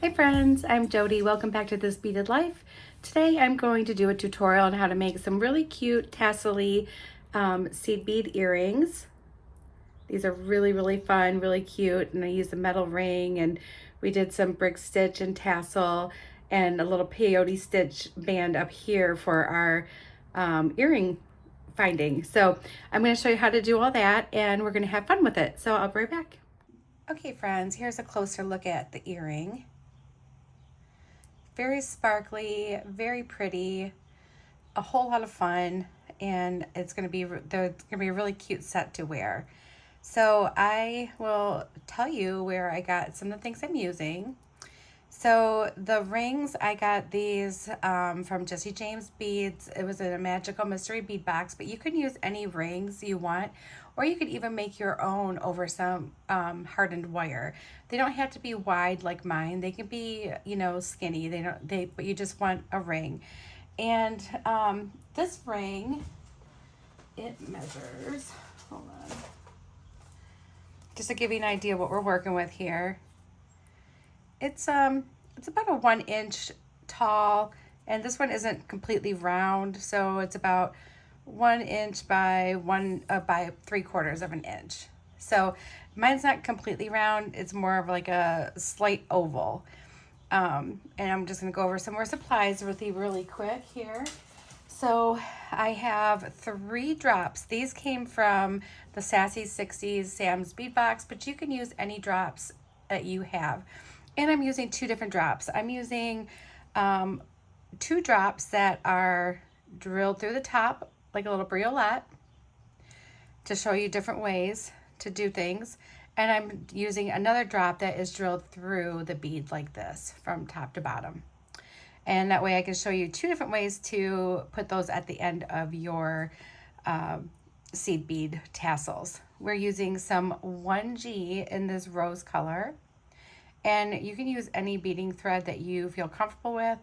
Hi friends, I'm Jody. Welcome back to This Beaded Life. Today I'm going to do a tutorial on how to make some really cute tassel-y seed bead earrings. These are really fun, really cute, and I used a metal ring, and we did some brick stitch and tassel and a little peyote stitch band up here for our earring finding. So I'm going to show you how to do all that, and we're going to have fun with it. So I'll be right back. Okay friends, here's a closer look at the earring. Very sparkly, very pretty, a whole lot of fun, and it's going to be a really cute set to wear. So I will tell you where I got some of the things I'm using. So the rings, I got these from Jesse James Beads. It was in a magical mystery bead box, but you can use any rings you want, or you could even make your own over some hardened wire. They don't have to be wide like mine. They can be, you know, skinny. But you just want a ring. And this ring, it measures, hold on, just to give you an idea what we're working with here. It's about a 1 inch tall, and this one isn't completely round, so it's about 1 inch by 3/4 of an inch. So mine's not completely round, it's more of like a slight oval. And I'm just gonna go over some more supplies with you really quick here. So I have 3 drops. These came from the Sassy 60s Sam's bead box, but you can use any drops that you have. And I'm using 2 different drops. I'm using 2 drops that are drilled through the top like a little briolette to show you different ways to do things. And I'm using another drop that is drilled through the bead like this from top to bottom. And that way I can show you 2 different ways to put those at the end of your seed bead tassels. We're using some 1G in this rose color. And you can use any beading thread that you feel comfortable with.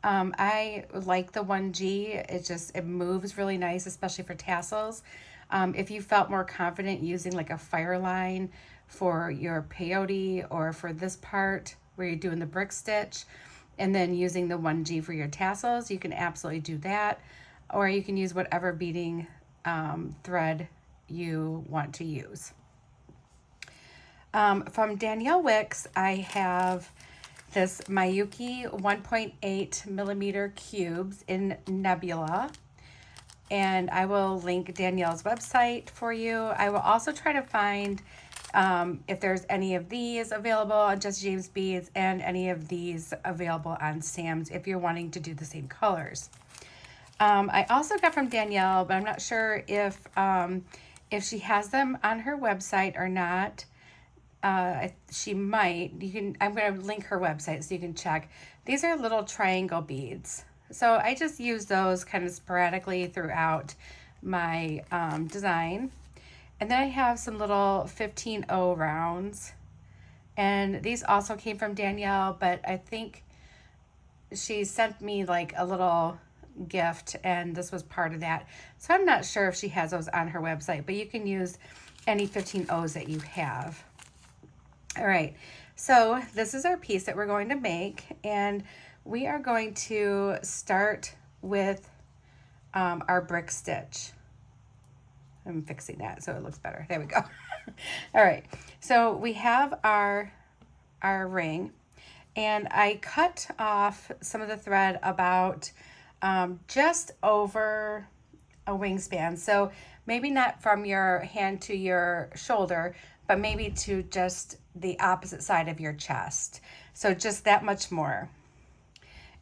I like the 1G. It moves really nice, especially for tassels. If you felt more confident using like a fire line for your peyote, or for this part where you're doing the brick stitch, and then using the 1G for your tassels, you can absolutely do that. Or you can use whatever beading thread you want to use. From Danielle Wickes, I have this Miyuki 1.8 millimeter cubes in Nebula. And I will link Danielle's website for you. I will also try to find if there's any of these available on Jesse James Beads, and any of these available on Sam's if you're wanting to do the same colors. I also got from Danielle, but I'm not sure if she has them on her website or not. She might. I'm going to link her website so you can check. These are little triangle beads. So I just use those kind of sporadically throughout my design. And then I have some little 15-0 rounds. And these also came from Danielle, but I think she sent me like a little gift, and this was part of that. So I'm not sure if she has those on her website, but you can use any 15-0s that you have. All right, so this is our piece that we're going to make, and we are going to start with our brick stitch. I'm fixing that so it looks better. There we go. All right, so we have our ring, and I cut off some of the thread about just over a wingspan. So maybe not from your hand to your shoulder, but maybe to just the opposite side of your chest. So just that much more.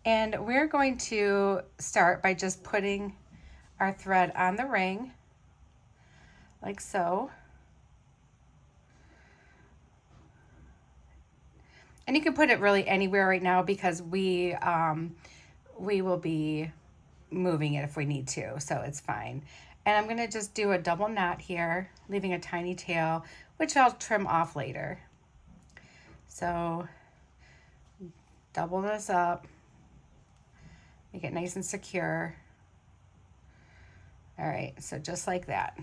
And we're going to start by just putting our thread on the ring, like so. And you can put it really anywhere right now, because we will be moving it if we need to, so it's fine. And I'm gonna just do a double knot here, leaving a tiny tail, which I'll trim off later. So double this up, make it nice and secure. All right, so just like that.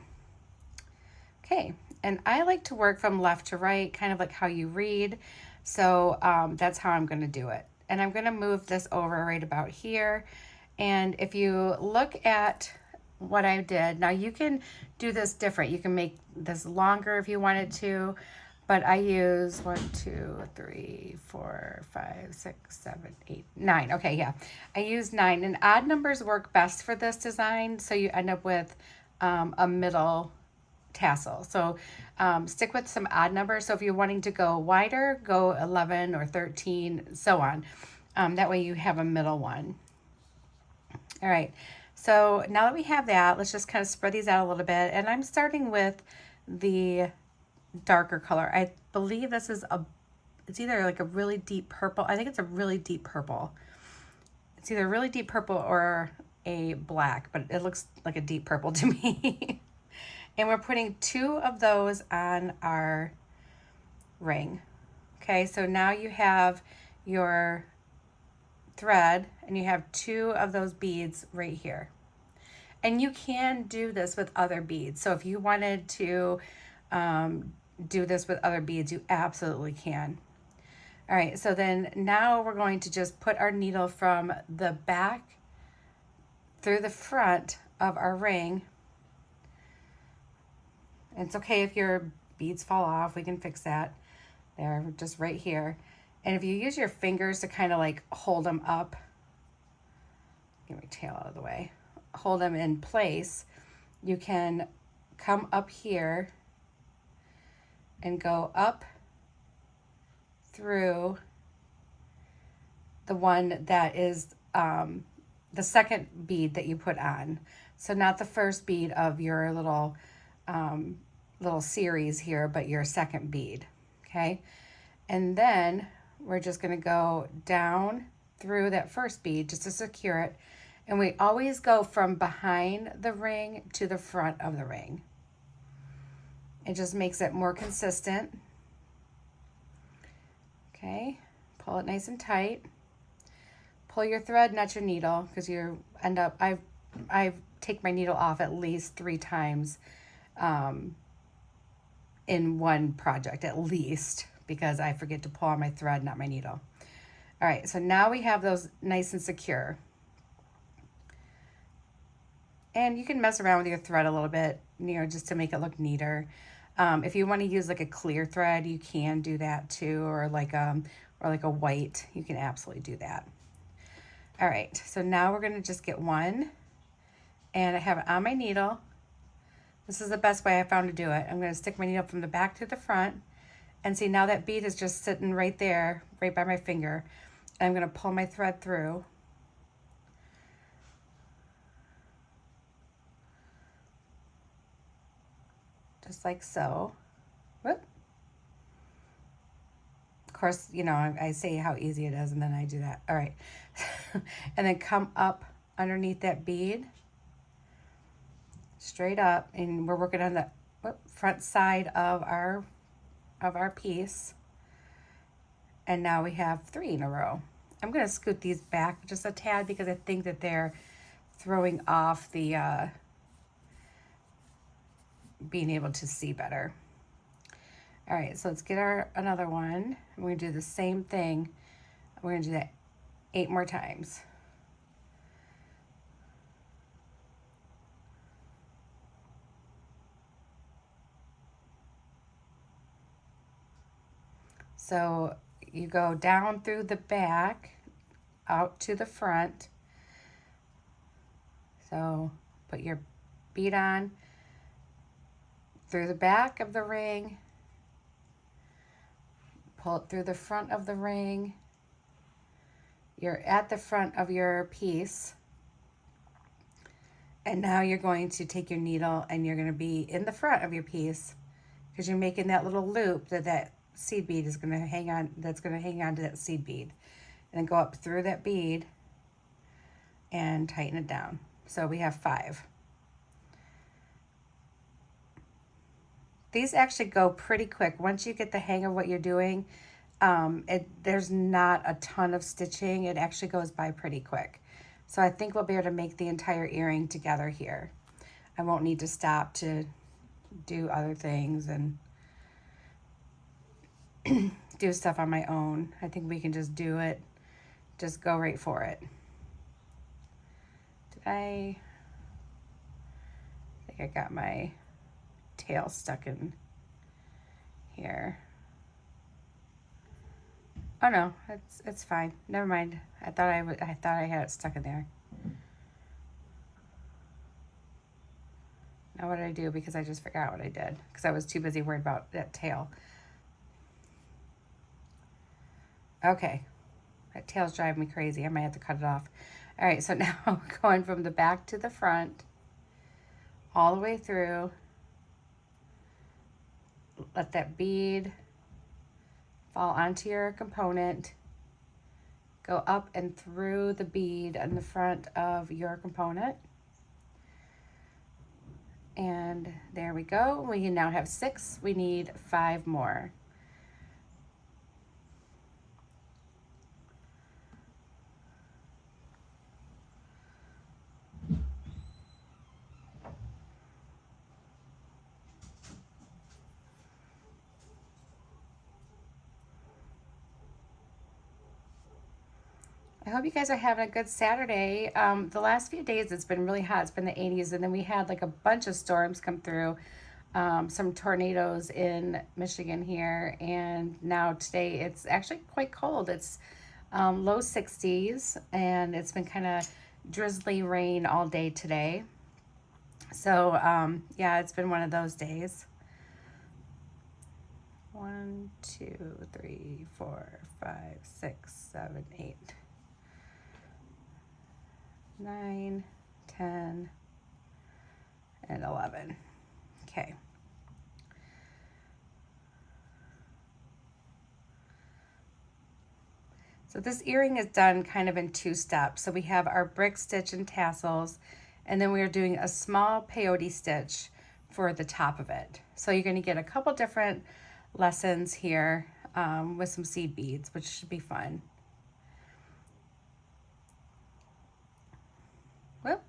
Okay, and I like to work from left to right, kind of like how you read. So that's how I'm going to do it. And I'm going to move this over right about here. And if you look at what I did, now you can do this different. You can make this longer if you wanted to, but I use 1, 2, 3, 4, 5, 6, 7, 8, 9. Okay, yeah. I use 9, and odd numbers work best for this design. So you end up with a middle tassel. So stick with some odd numbers. So if you're wanting to go wider, go 11 or 13, so on. That way you have a middle one. All right. So now that we have that, let's just kind of spread these out a little bit. And I'm starting with the darker color. I believe this is it's either like a really deep purple. I think it's a really deep purple. It's either a really deep purple or a black, but it looks like a deep purple to me. And we're putting 2 of those on our ring. Okay, so now you have your thread and you have 2 of those beads right here. And you can do this with other beads. So if you wanted to do this with other beads, you absolutely can. All right, so then now we're going to just put our needle from the back through the front of our ring. It's okay if your beads fall off, we can fix that. They're just right here. And if you use your fingers to kind of like hold them up, get my tail out of the way, hold them in place, you can come up here and go up through the one that is the second bead that you put on. So not the first bead of your little series here, but your second bead. Okay, and then we're just going to go down through that first bead just to secure it, and we always go from behind the ring to the front of the ring. It just makes it more consistent. Okay, pull it nice and tight. Pull your thread, not your needle, because you end up, I take my needle off at least 3 times in one project, at least, because I forget to pull on my thread, not my needle. All right, so now we have those nice and secure. And you can mess around with your thread a little bit, just to make it look neater. If you want to use like a clear thread, you can do that too, or like a white, you can absolutely do that. All right, so now we're gonna just get one, and I have it on my needle. This is the best way I found to do it. I'm gonna stick my needle from the back to the front, and see now that bead is just sitting right there, right by my finger. And I'm gonna pull my thread through. Just like so. Whoop. Of course, I say how easy it is, and then I do that. All right. And then come up underneath that bead, straight up, and we're working on the front side of our piece. And now we have 3 in a row. I'm going to scoot these back just a tad because I think that they're throwing off the being able to see better. All right, so let's get another one. We're going to do the same thing. We're going to do that 8 more times. So you go down through the back, out to the front. So put your bead on through the back of the ring, pull it through the front of the ring. You're at the front of your piece. And now you're going to take your needle and you're going to be in the front of your piece because you're making that little loop that seed bead is going to hang on, that's going to hang on to that seed bead. And then go up through that bead and tighten it down. So we have 5. These actually go pretty quick. Once you get the hang of what you're doing, there's not a ton of stitching. It actually goes by pretty quick. So I think we'll be able to make the entire earring together here. I won't need to stop to do other things. And do stuff on my own. I think we can just do it, just go right for it. I think I got my tail stuck in here. Oh no, it's fine. Never mind. I thought I had it stuck in there. Now what did I do? Because I just forgot what I did because I was too busy worried about that tail. Okay, that tail's driving me crazy. I might have to cut it off. All right, so now going from the back to the front, all the way through. Let that bead fall onto your component. Go up and through the bead on the front of your component. And there we go. We now have 6. We need 5 more. I hope you guys are having a good Saturday. The last few days it's been really hot. It's been the 80s, and then we had like a bunch of storms come through. Some tornadoes in Michigan here, and now today it's actually quite cold. It's low 60s, and it's been kind of drizzly rain all day today. So yeah, it's been one of those days. 1, 2, 3, 4, 5, 6, 7, 8, 9, 10, and 11. Okay. So this earring is done kind of in 2 steps. So we have our brick stitch and tassels, and then we are doing a small peyote stitch for the top of it. So you're going to get a couple different lessons here with some seed beads, which should be fun. Whoop,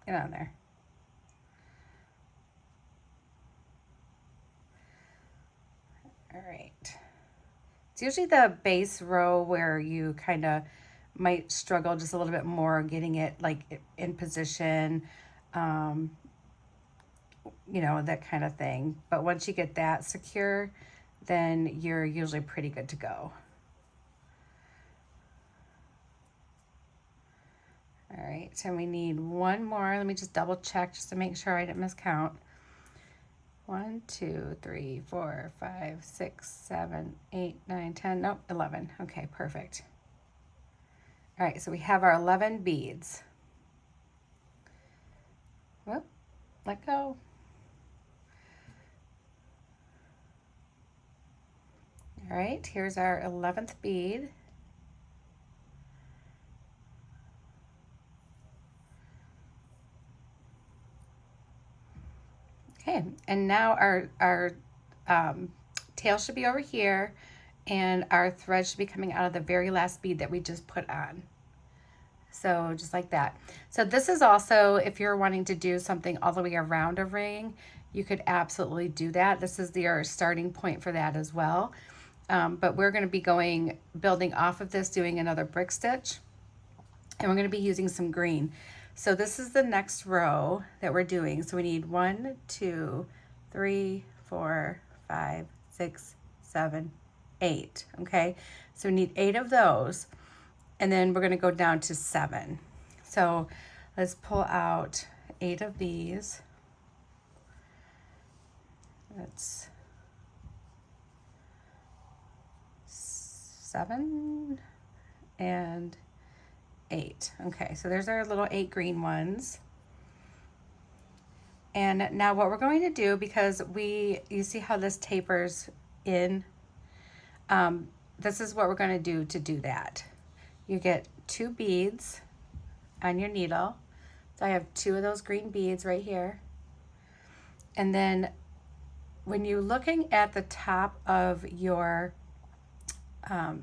get on there. All right. It's usually the base row where you kind of might struggle just a little bit more getting it like in position, you know, that kind of thing. But once you get that secure, then you're usually pretty good to go. All right, so we need 1 more. Let me just double check just to make sure I didn't miscount. 1, 2, 3, 4, 5, 6, 7, 8, 9, 10. Nope, 11. Okay, perfect. All right, so we have our 11 beads. Whoop, let go. All right, here's our 11th bead. Okay, and now our tail should be over here, and our thread should be coming out of the very last bead that we just put on. So just like that. So this is also, if you're wanting to do something all the way around a ring, you could absolutely do that. This is your starting point for that as well. But we're going to be building off of this, doing another brick stitch, and we're going to be using some green. So this is the next row that we're doing. So we need 1, 2, 3, 4, 5, 6, 7, 8. Okay, so we need 8 of those, and then we're going to go down to 7. So let's pull out 8 of these. That's 7 and 8. Okay, so there's our little 8 green ones. And now what we're going to do, because you see how this tapers in, this is what we're going to do that. You get 2 beads on your needle. So I have 2 of those green beads right here. And then when you're looking at the top of your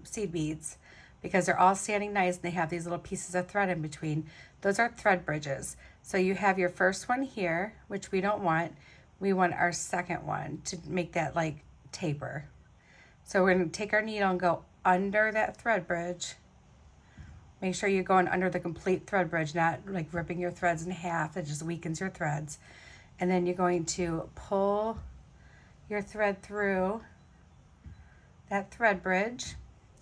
seed beads, because they're all standing nice and they have these little pieces of thread in between, those are thread bridges. So you have your first one here, which we don't want. We want our second one to make that like taper. So we're going to take our needle and go under that thread bridge. Make sure you're going under the complete thread bridge, not like ripping your threads in half. It just weakens your threads. And then you're going to pull your thread through that thread bridge.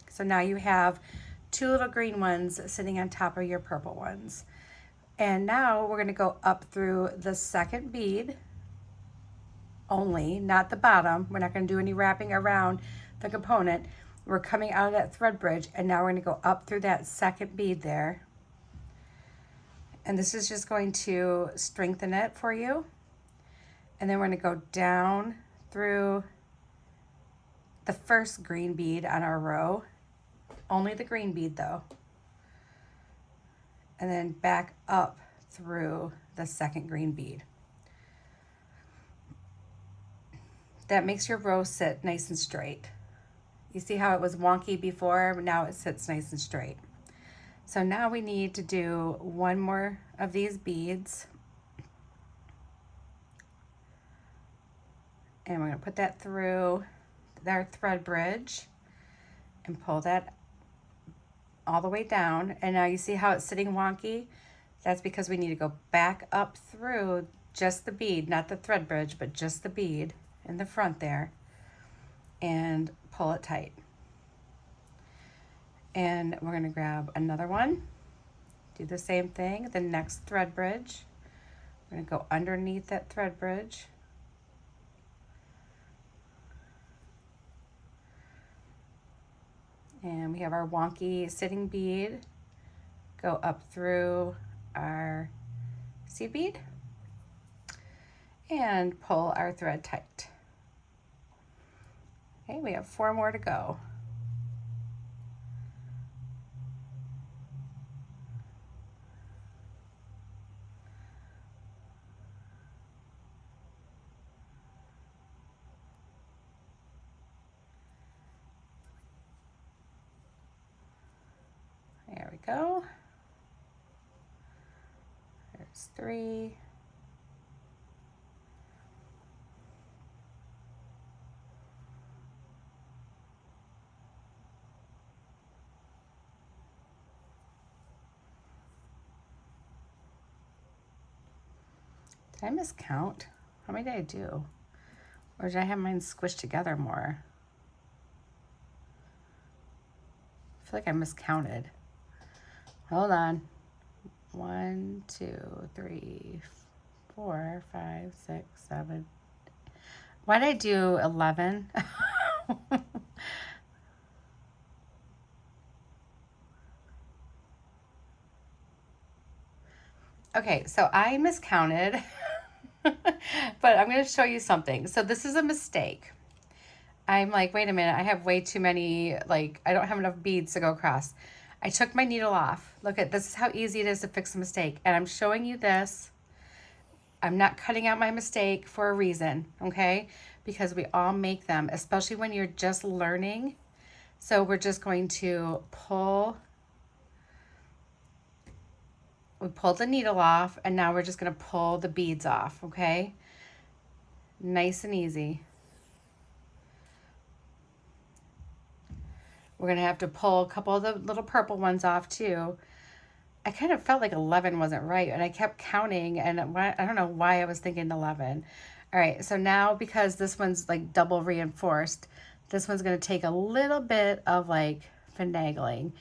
So now you have two little green ones sitting on top of your purple ones. And now we're going to go up through the second bead only, not the bottom. We're not going to do any wrapping around the component. We're coming out of that thread bridge, and now we're going to go up through that second bead there. And this is just going to strengthen it for you. And then we're going to go down through the first green bead on our row. Only the green bead though. And then back up through the second green bead. That makes your row sit nice and straight. You see how it was wonky before, but now it sits nice and straight. So now we need to do one more of these beads. And we're going to put that through our thread bridge and pull that all the way down. And now you see how it's sitting wonky? That's because we need to go back up through just the bead, not the thread bridge, but just the bead in the front there, and pull it tight. And we're going to grab another one, do the same thing, the next thread bridge. We're going to go underneath that thread bridge. And we have our wonky sitting bead, go up through our seed bead and pull our thread tight. Okay, we have 4 more to go. There we go. There's 3. Did I miscount? How many did I do? Or did I have mine squished together more? I feel like I miscounted. Hold on. 1, 2, 3, 4, 5, 6, 7. Why did I do 11? Okay, so I miscounted, but I'm going to show you something. So this is a mistake. I'm like, wait a minute, I have way too many, like, I don't have enough beads to go across. I took my needle off. Look at this is how easy it is to fix a mistake. And I'm showing you this. I'm not cutting out my mistake for a reason, okay? Because we all make them, especially when you're just learning. So we're just going to pull. We pulled the needle off, and now we're just going to pull the beads off, okay? Nice and easy. We're going to have to pull a couple of the little purple ones off too. I kind of felt like 11 wasn't right, and I kept counting, and I don't know why I was thinking 11. All right, so now because this one's like double reinforced, this one's going to take a little bit of like finagling.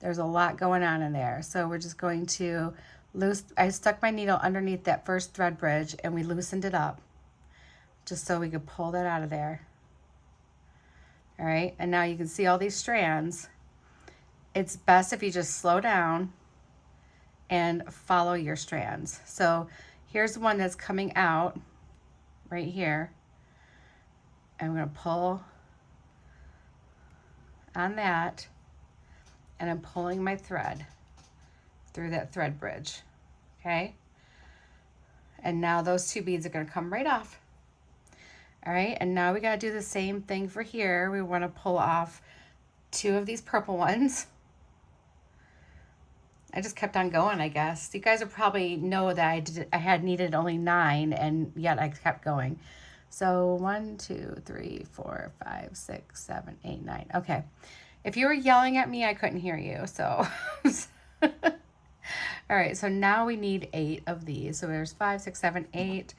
There's a lot going on in there. So we're just going to I stuck my needle underneath that first thread bridge, and we loosened it up just so we could pull that out of there. All right, and now you can see all these strands. It's best if you just slow down and follow your strands. So here's one that's coming out right here. I'm going to pull on that, and I'm pulling my thread through that thread bridge, okay? And now those 2 beads are going to come right off. All right, and now we got to do the same thing for here. We want to pull off 2 of these purple ones. I just kept on going, I guess. You guys will probably know that I had needed only 9, and yet I kept going. So 1, 2, 3, 4, 5, 6, 7, 8, 9. Okay. If you were yelling at me, I couldn't hear you. So, all right. So now we need 8 of these. So there's 5, 6, 7, 8.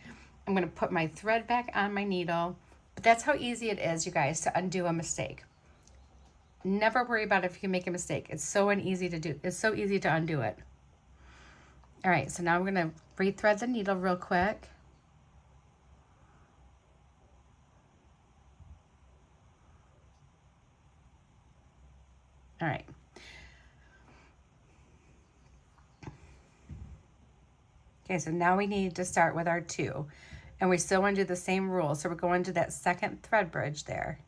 I'm going to put my thread back on my needle. But that's how easy it is, you guys, to undo a mistake. Never worry about if you make a mistake. It's so easy to do. It's so easy to undo it. All right. So now I'm going to rethread the needle real quick. All right. Okay, so now we need to start with our 2. And we still want to do the same rule. So we're going to that second thread bridge there.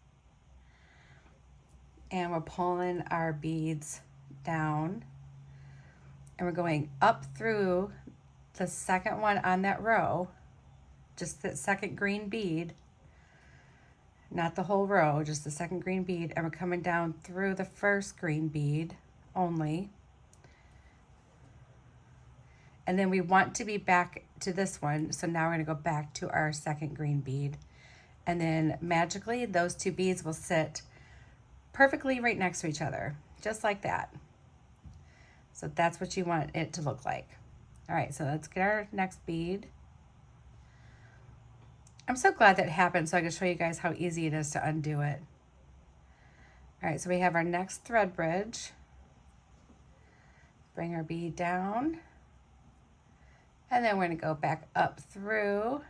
And we're pulling our beads down. And we're going up through the second one on that row. Just that second green bead. Not the whole row, just the second green bead. And we're coming down through the first green bead only. And then we want to be back to this one. So now we're going to go back to our second green bead. And then magically, those 2 beads will sit perfectly right next to each other, just like that. So that's what you want it to look like. All right, so let's get our next bead. I'm so glad that happened so I can show you guys how easy it is to undo it. All right, so we have our next thread bridge. Bring our bead down. And then we're going to go back up through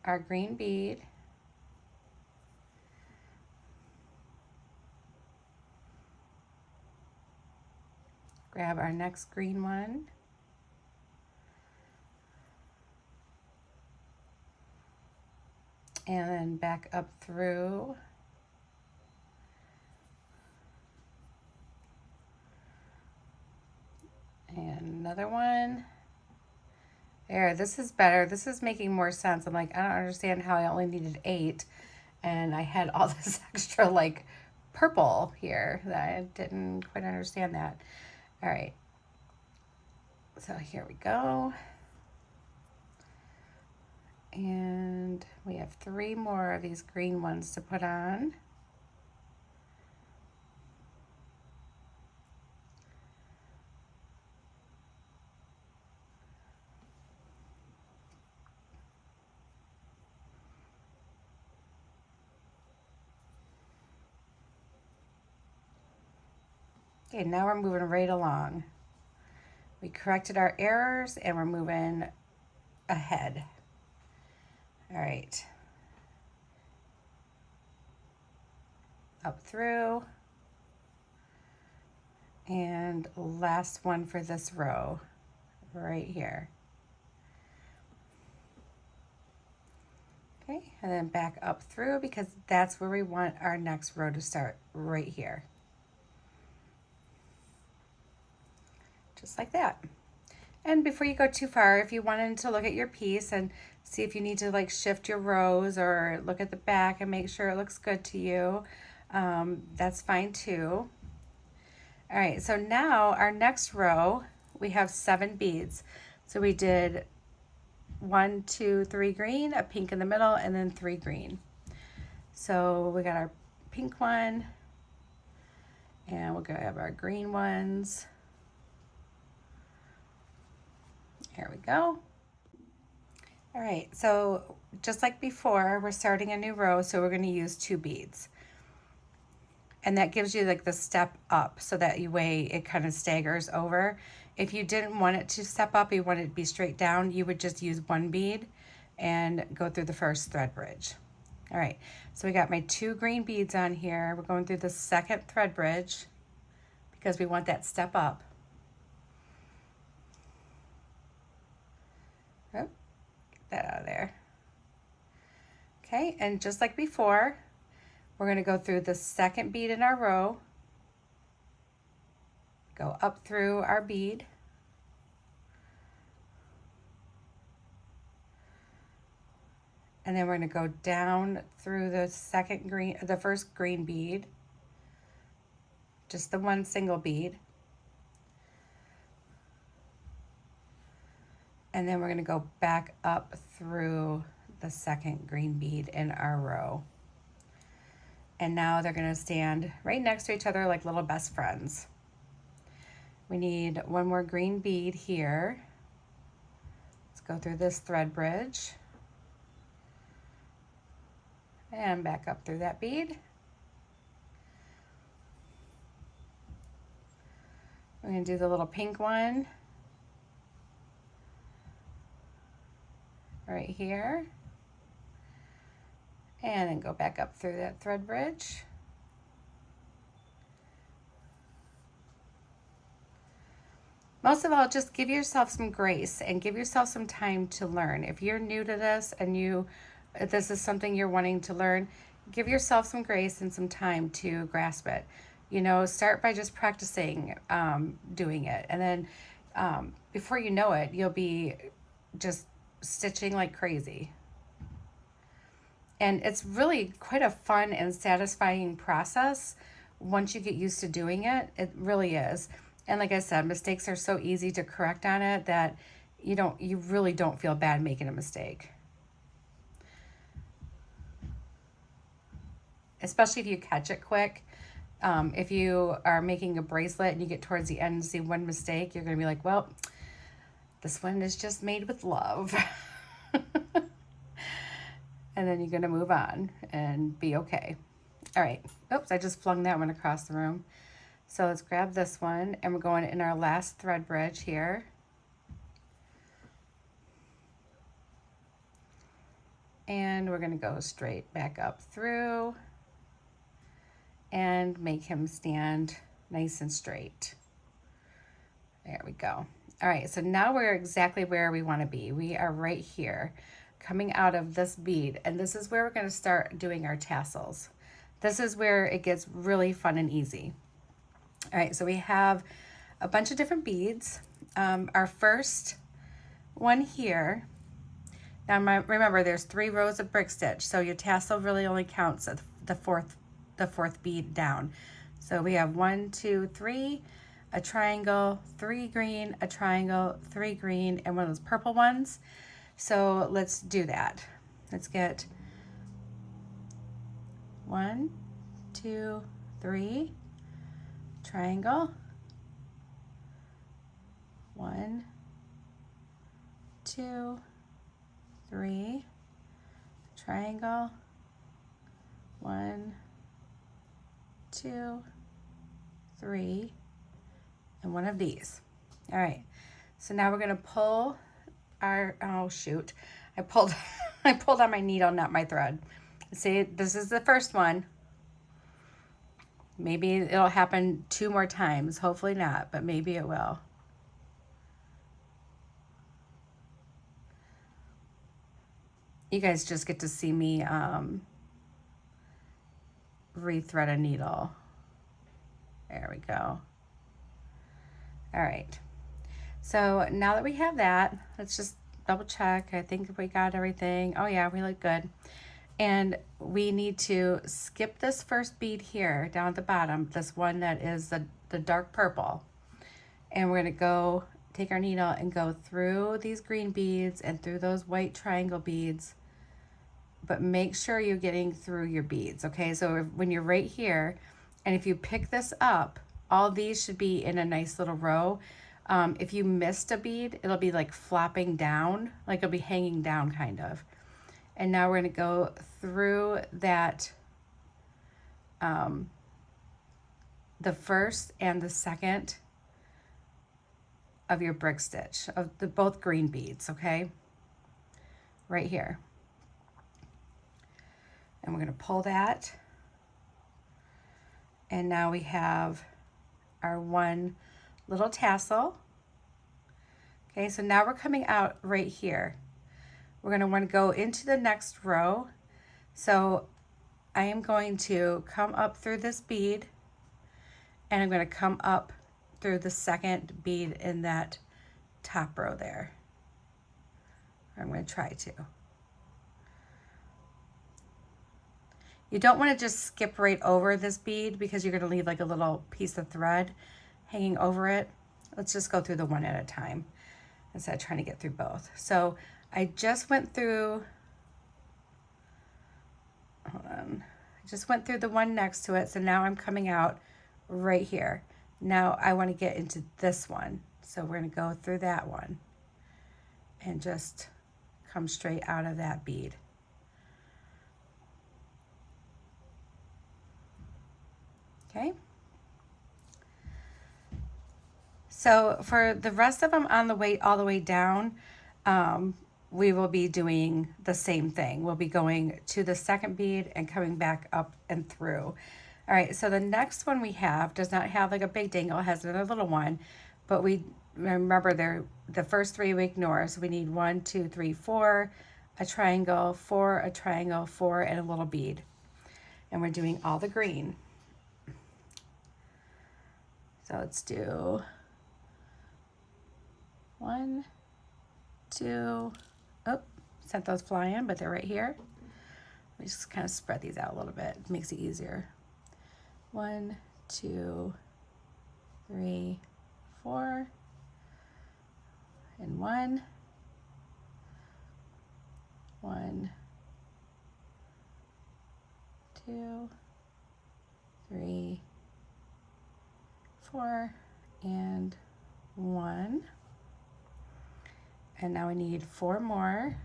our green bead. Grab our next green one. And then back up through. And another one. There, this is better. This is making more sense. I'm like, I don't understand how I only needed 8. And I had all this extra like purple here that I didn't quite understand that. All right. So here we go. And we have 3 more of these green ones to put on. Okay, now we're moving right along. We corrected our errors and we're moving ahead. All right. Up through. And last one for this row, right here. Okay, and then back up through because that's where we want our next row to start, right here. Just like that. And before you go too far, if you wanted to look at your piece and see if you need to like shift your rows or look at the back and make sure it looks good to you, that's fine too. All right, so now our next row, we have 7 beads. So we did 1, 2, 3 green, a pink in the middle, and then 3 green. So we got our pink one, and we'll grab our green ones. Here we go. All right, so just like before, we're starting a new row, so we're going to use 2 beads. And that gives you like the step up, so that way it kind of staggers over. If you didn't want it to step up, you want it to be straight down, you would just use 1 bead and go through the first thread bridge. All right, so we got my 2 green beads on here. We're going through the second thread bridge because we want that step up. Oh, get that out of there. Okay, and just like before, we're going to go through the second bead in our row, go up through our bead, and then we're going to go down through the first green bead, just the 1 single bead, And then we're going to go back up through the second green bead in our row. And now they're going to stand right next to each other like little best friends. We need one more green bead here. Let's go through this thread bridge and back up through that bead. We're going to do the little pink one right here, and then go back up through that thread bridge. Most of all, just give yourself some grace and give yourself some time to learn. If you're new to this and this is something you're wanting to learn, give yourself some grace and some time to grasp it. You know, start by just practicing doing it. And then before you know it, you'll be just stitching like crazy. And it's really quite a fun and satisfying process once you get used to doing it. It really is. And like I said, mistakes are so easy to correct on it that you really don't feel bad making a mistake. Especially if you catch it quick. If you are making a bracelet and you get towards the end and see one mistake, you're going to be like, well, this one is just made with love. And then you're going to move on and be okay. All right. Oops, I just flung that one across the room. So let's grab this one, and we're going in our last thread bridge here. And we're going to go straight back up through and make him stand nice and straight. There we go. All right, so now we're exactly where we want to be. We are right here, coming out of this bead, and this is where we're going to start doing our tassels. This is where it gets really fun and easy. All right, so we have a bunch of different beads. Our first one here, now remember there's 3 rows of brick stitch, so your tassel really only counts at the fourth bead down. So we have 1, 2, 3, a triangle, 3 green, a triangle, 3 green, and one of those purple ones. So let's do that. Let's get 1, 2, 3, triangle, 1, 2, 3, triangle, 1, 2, 3, and one of these. All right, so now we're going to pull our, oh shoot, I pulled on my needle, not my thread. See, this is the first one. Maybe it'll happen 2 more times. Hopefully not, but maybe it will. You guys just get to see me rethread a needle. There we go. All right. So now that we have that, let's just double check. I think we got everything. Oh yeah, we look good. And we need to skip this first bead here down at the bottom, this one that is the dark purple. And we're gonna go take our needle and go through these green beads and through those white triangle beads, but make sure you're getting through your beads, okay? So when you're right here, and if you pick this up, all these should be in a nice little row. If you missed a bead, it'll be like flopping down, like it'll be hanging down kind of. And now we're going to go through that, the first and the second of your brick stitch, of the both green beads, okay? Right here. And we're going to pull that. And now we have our one little tassel. Okay, so now we're coming out right here. We're going to want to go into the next row. So I am going to come up through this bead, and I'm going to come up through the second bead in that top row there. I'm going to try to. You don't want to just skip right over this bead because you're going to leave like a little piece of thread hanging over it. Let's just go through the one at a time. instead of trying to get through both. So I just went through, hold on, I just went through the one next to it. So now I'm coming out right here. Now I want to get into this one. So we're going to go through that one and just come straight out of that bead. Okay. So for the rest of them on the way, all the way down, we will be doing the same thing. We'll be going to the second bead and coming back up and through. All right, so the next one we have does not have like a big dangle, it has another little one, but we remember the first three we ignore. So we need 1, 2, 3, 4, a triangle, 4, a triangle, 4, and a little bead. And we're doing all the green. So let's do 1, 2, oh, sent those flying, but they're right here. Let me just kind of spread these out a little bit. It makes it easier. 1, 2, 3, 4, and 1, 1, 2, 3, 4, and 1. And now we need 4 more.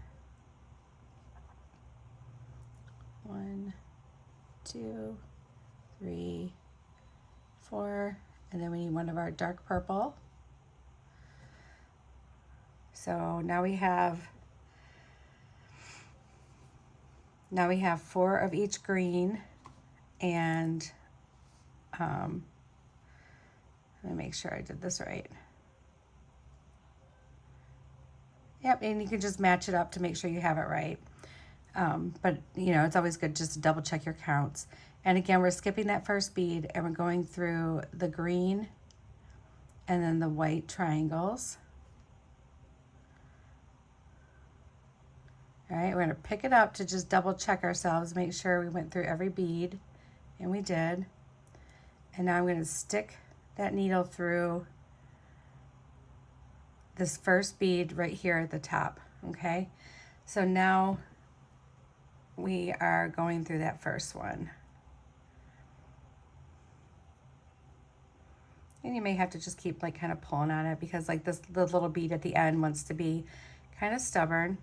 1, 2, 3, 4, and then we need one of our dark purple. So now we have 4 of each green, and let me make sure I did this right. Yep, and you can just match it up to make sure you have it right. But you know, it's always good just to double check your counts. And again, we're skipping that first bead and we're going through the green and then the white triangles. All right, we're gonna pick it up to just double check ourselves, make sure we went through every bead, and we did. And now I'm gonna stick that needle through this first bead right here at the top, okay? So now we are going through that first one. And you may have to just keep like kind of pulling on it because like the little bead at the end wants to be kind of stubborn.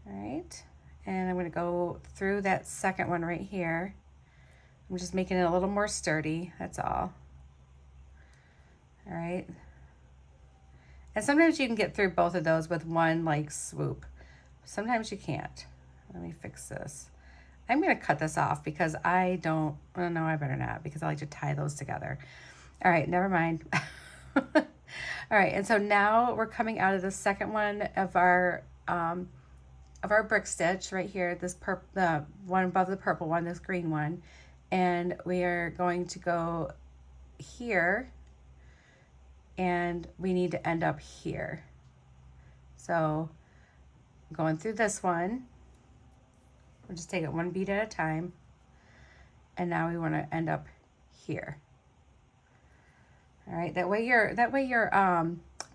All right, and I'm gonna go through that second one right here. I'm just making it a little more sturdy, that's all. All right. And sometimes you can get through both of those with one like swoop. Sometimes you can't. Let me fix this. I'm going to cut this off because I don't, well, no, I better not because I like to tie those together. All right, never mind. All right, and so now we're coming out of the second one of our brick stitch right here, this the one above the purple one, this green one, and we are going to go here. And we need to end up here. So going through this one, we'll just take it one bead at a time. And now we want to end up here. All right, that way your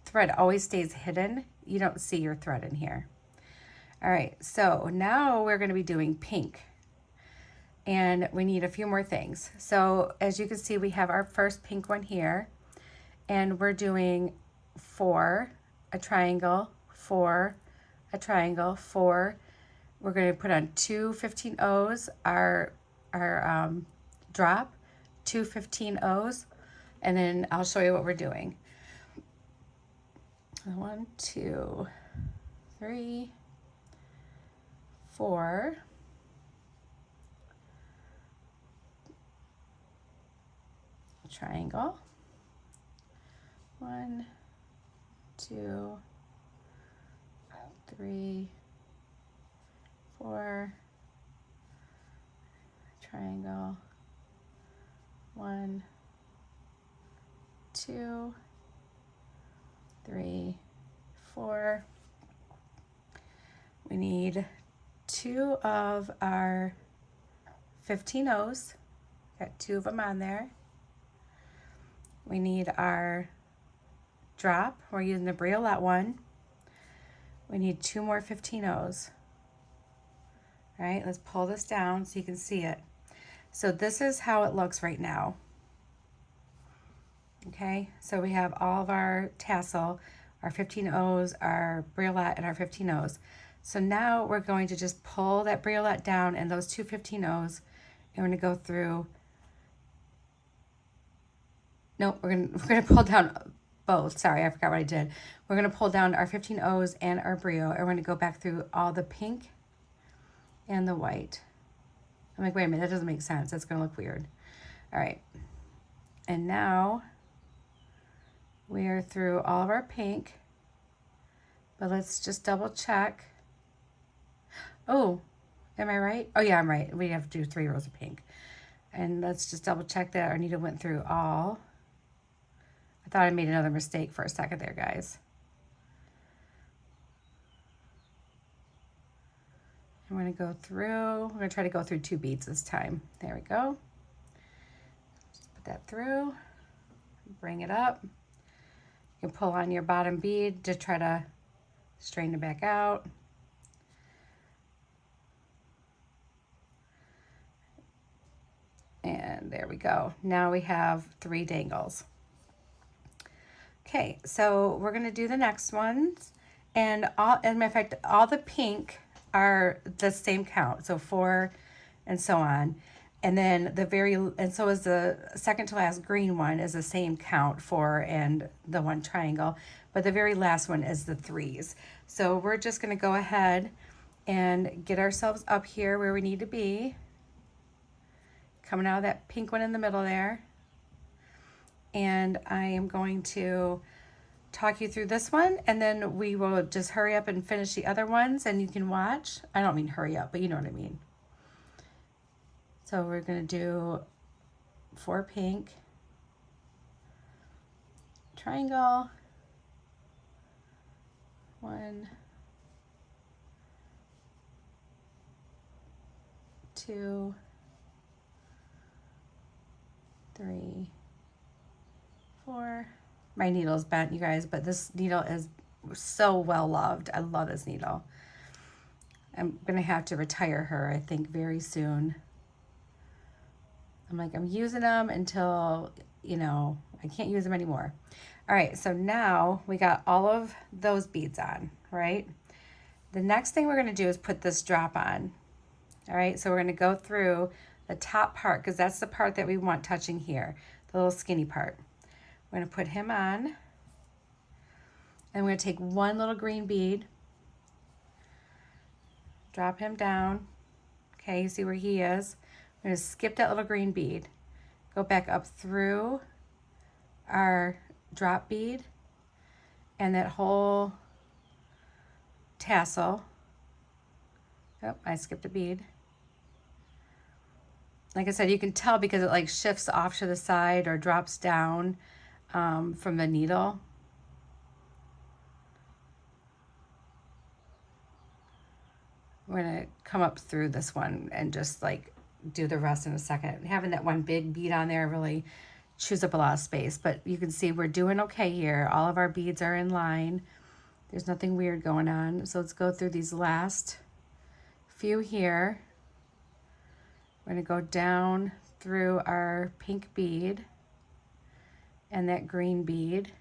thread always stays hidden. You don't see your thread in here. All right, so now we're going to be doing pink. And we need a few more things. So as you can see, we have our first pink one here. And we're doing 4, a triangle, 4, a triangle, 4. We're going to put on 2 15 O's, our drop, 2 15 O's, and then I'll show you what we're doing. 1, 2, 3, 4. Triangle. 1, 2, 3, 4, triangle, 1, 2, 3, 4. We need 2 of our 15 O's, got 2 of them on there. We need our drop. We're using the Beaded one. We need 2 more 15-0s. All right, let's pull this down so you can see it. So this is how it looks right now. Okay, so we have all of our tassel, our 15-0s, our Beaded, and our 15-0s. So now we're going to just pull that Beaded down and those 2 15-0s, and we're going to go through. No, we're gonna pull down both. Sorry, I forgot what I did. We're gonna pull down our 15-0s and our brio, and we're gonna go back through all the pink and the white. I'm like, wait a minute, that doesn't make sense. That's gonna look weird. All right, and now we are through all of our pink, but let's just double check. Oh, am I right? Oh yeah, I'm right. We have to do 3 rows of pink. And let's just double check that our needle went through all. I thought I made another mistake for a second there, guys. I'm going to go through. We're going to try to go through 2 beads this time. There we go. Just put that through. Bring it up. You can pull on your bottom bead to try to straighten it back out. And there we go. Now we have 3 dangles. Okay, so we're gonna do the next ones, and all, as a matter of fact, all the pink are the same count, so 4 and so on. And then and so is the second to last green one is the same count, 4 and the 1 triangle, but the very last one is the 3s. So we're just gonna go ahead and get ourselves up here where we need to be. Coming out of that pink one in the middle there. And I am going to talk you through this one, and then we will just hurry up and finish the other ones, and you can watch. I don't mean hurry up, but you know what I mean. So we're going to do 4 pink, triangle, 1, 2, 3, 4. My needle's bent, you guys, but this needle is so well loved. I love this needle. I'm gonna have to retire her, I think, very soon. I'm using them until, you know, I can't use them anymore. All right, so now we got all of those beads on, right? The next thing we're gonna do is put this drop on. All right, so we're gonna go through the top part, because that's the part that we want touching here, the little skinny part. We're going to put him on, and we're going to take 1 little green bead, drop him down. Okay, you see where he is. We're going to skip that little green bead, go back up through our drop bead and that whole tassel. Oh, I skipped a bead. Like I said, you can tell because it like shifts off to the side or drops down from the needle. We're gonna come up through this one and just like do the rest in a second. Having that one big bead on there really chews up a lot of space, but you can see we're doing okay here. All of our beads are in line. There's nothing weird going on. So let's go through these last few here. We're gonna go down through our pink bead and that green bead.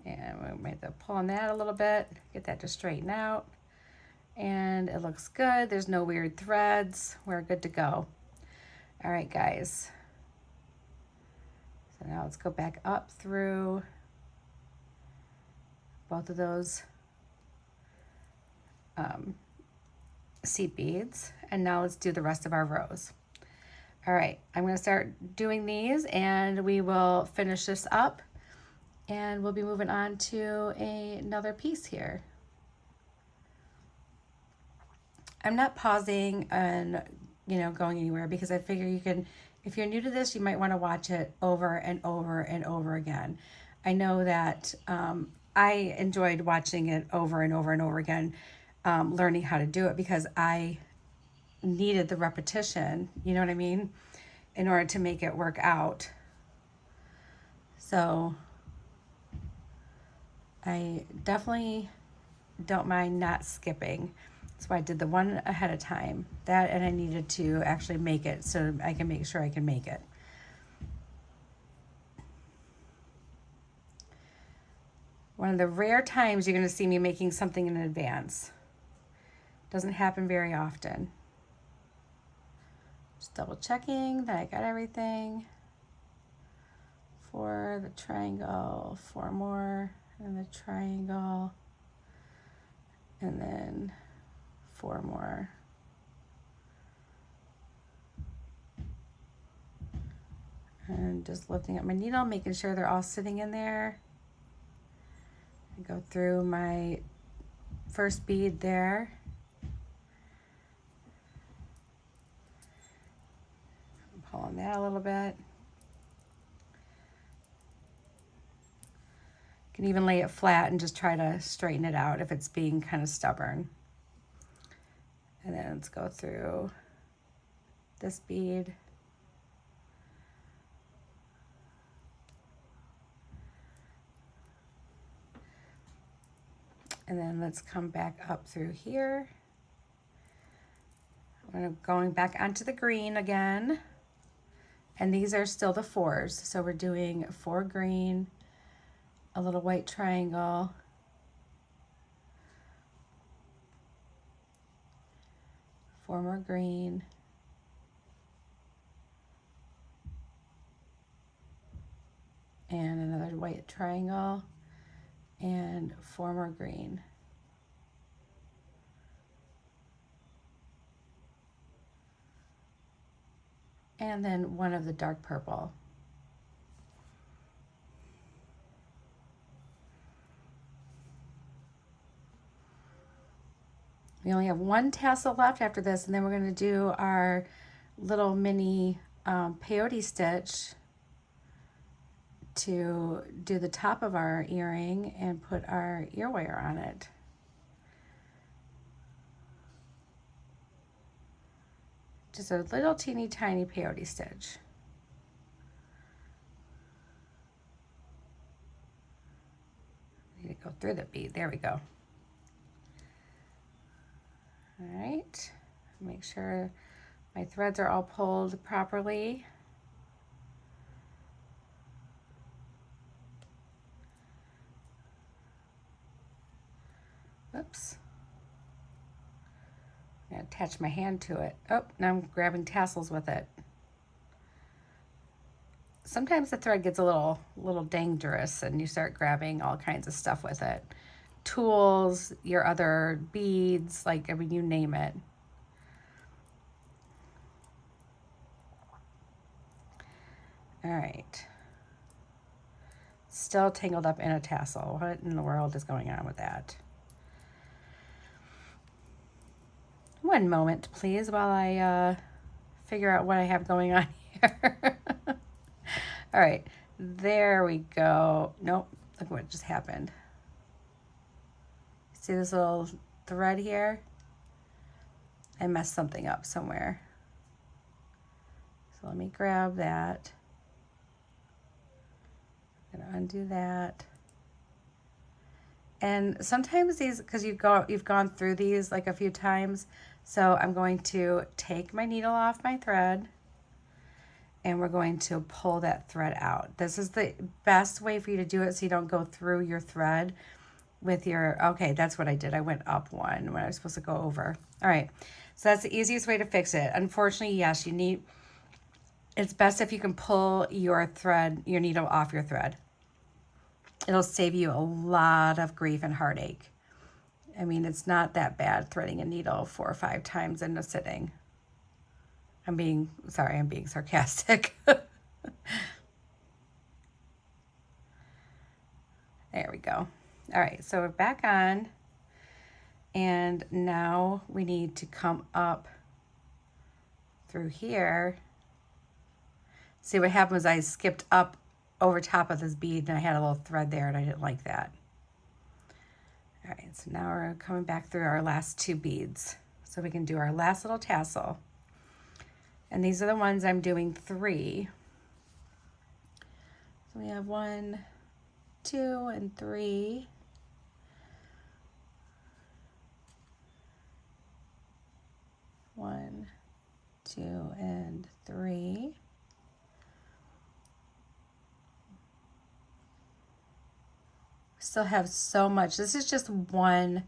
And we might have to pull on that a little bit, get that to straighten out. And it looks good. There's no weird threads. We're good to go. All right, guys. So now let's go back up through both of those seat beads. And now let's do the rest of our rows. All right, I'm gonna start doing these and we will finish this up and we'll be moving on to another piece here. I'm not pausing and going anywhere because I figure you can, if you're new to this, you might want to watch it over and over and over again. I know that I enjoyed watching it over and over and over again, learning how to do it because I needed the repetition, you know what I mean? in order to make it work out. So I definitely don't mind not skipping. So I did the one ahead of time. That, and I needed to actually make it so I can make sure I can make it. One of the rare times you're going to see me making something in advance. Doesn't happen very often. Just double checking that I got everything. For the triangle, 4 more, and the triangle, and then 4 more. And just lifting up my needle, making sure they're all sitting in there. I go through my first bead there. I'm pulling that a little bit. You can even lay it flat and just try to straighten it out if it's being kind of stubborn. And then let's go through this bead. And then let's come back up through here. I'm going back onto the green again. And these are still the 4s. So we're doing 4 green, a little white triangle, four more green, and another white triangle, and 4 more green. And then one of the dark purple. We only have 1 tassel left after this, and then we're going to do our little mini peyote stitch to do the top of our earring and put our ear wire on it. Just a little teeny tiny peyote stitch. Need to go through the bead. There we go. All right, make sure my threads are all pulled properly. Oops. I'm gonna attach my hand to it. Oh, now I'm grabbing tassels with it. Sometimes the thread gets a little dangerous and you start grabbing all kinds of stuff with it. Tools, your other beads, like, I mean, you name it. All right. Still tangled up in a tassel. What in the world is going on with that? One moment, please, while I figure out what I have going on here. All right, there we go. Nope, look what just happened. See this little thread here? I messed something up somewhere. So let me grab that. I'm gonna undo that. And sometimes these, because you've gone through these like a few times, so I'm going to take my needle off my thread and we're going to pull that thread out. This is the best way for you to do it so you don't go through your thread with your, okay, that's what I did. I went up one when I was supposed to go over. All right, so that's the easiest way to fix it. Unfortunately, yes, it's best if you can pull your thread, your needle off your thread. It'll save you a lot of grief and heartache. I mean, it's not that bad threading a needle 4 or 5 times in a sitting. I'm being sarcastic. There we go. All right, so we're back on. And now we need to come up through here. See, what happened was I skipped up over top of this bead and I had a little thread there and I didn't like that. All right, so now we're coming back through our last 2 beads so we can do our last little tassel. And these are the ones I'm doing 3. So we have 1, 2, and 3. One, 2, and 3. Still have so much. This is just one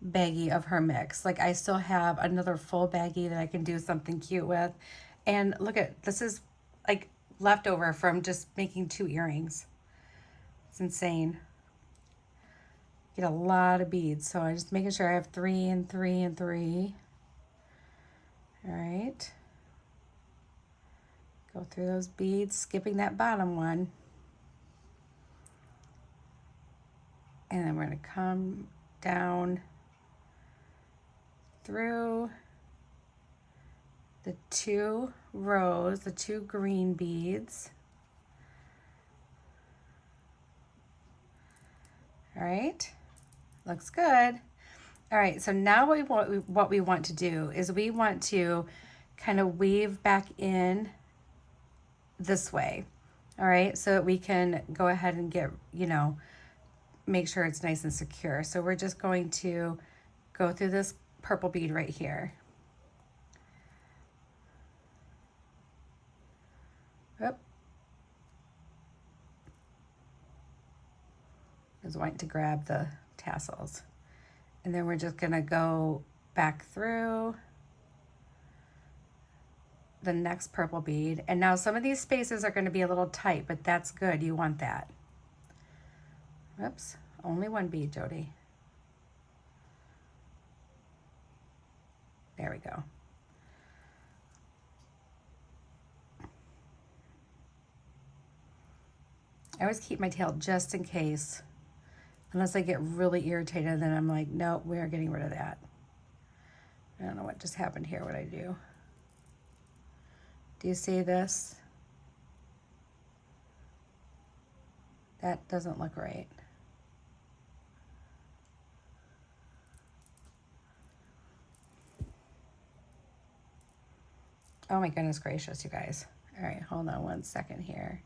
baggie of her mix. Like, I still have another full baggie that I can do something cute with. And look at, this is like leftover from just making 2 earrings. It's insane. Get a lot of beads. So I'm just making sure I have 3 and 3 and 3. All right. Go through those beads, skipping that bottom one. And then we're going to come down through the 2 rows, the 2 green beads. All right, looks good. All right, so now what we want to do is we want to kind of weave back in this way. All right, so that we can go ahead and get, make sure it's nice and secure. So we're just going to go through this purple bead right here. Oop. I was wanting to grab the tassels. And then we're just gonna go back through the next purple bead. And now some of these spaces are gonna be a little tight, but that's good, you want that. Oops, only 1 bead, Jody. There we go. I always keep my tail just in case, unless I get really irritated, then I'm like, nope, we are getting rid of that. I don't know what just happened here, what I do. Do you see this? That doesn't look right. Oh my goodness gracious, you guys. All right, hold on 1 second here.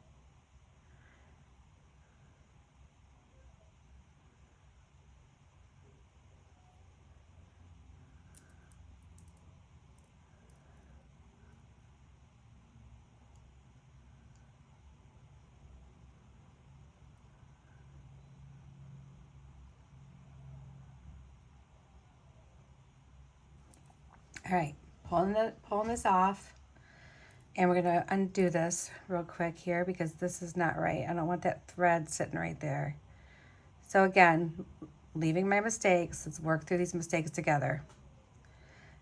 All right, pulling this off. And we're gonna undo this real quick here because this is not right. I don't want that thread sitting right there. So again, leaving my mistakes, let's work through these mistakes together.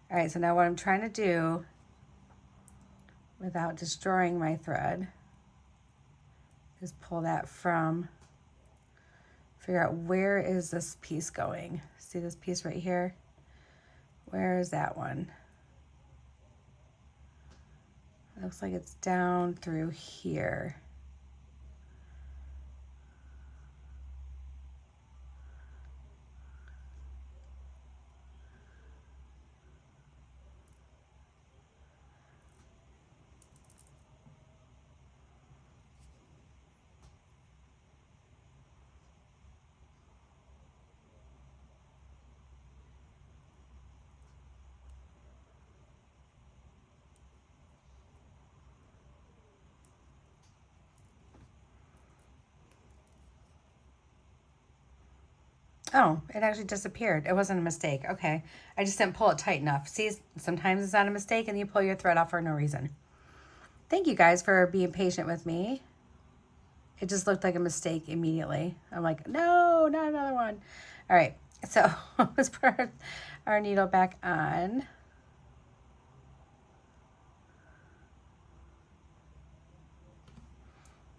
All right, so now what I'm trying to do without destroying my thread is pull that from, figure out where is this piece going. See this piece right here? Where is that one? It looks like it's down through here. Oh, it actually disappeared. It wasn't a mistake. Okay. I just didn't pull it tight enough. See, sometimes it's not a mistake and you pull your thread off for no reason. Thank you guys for being patient with me. It just looked like a mistake immediately. I'm like, no, not another one. All right. So let's put our needle back on.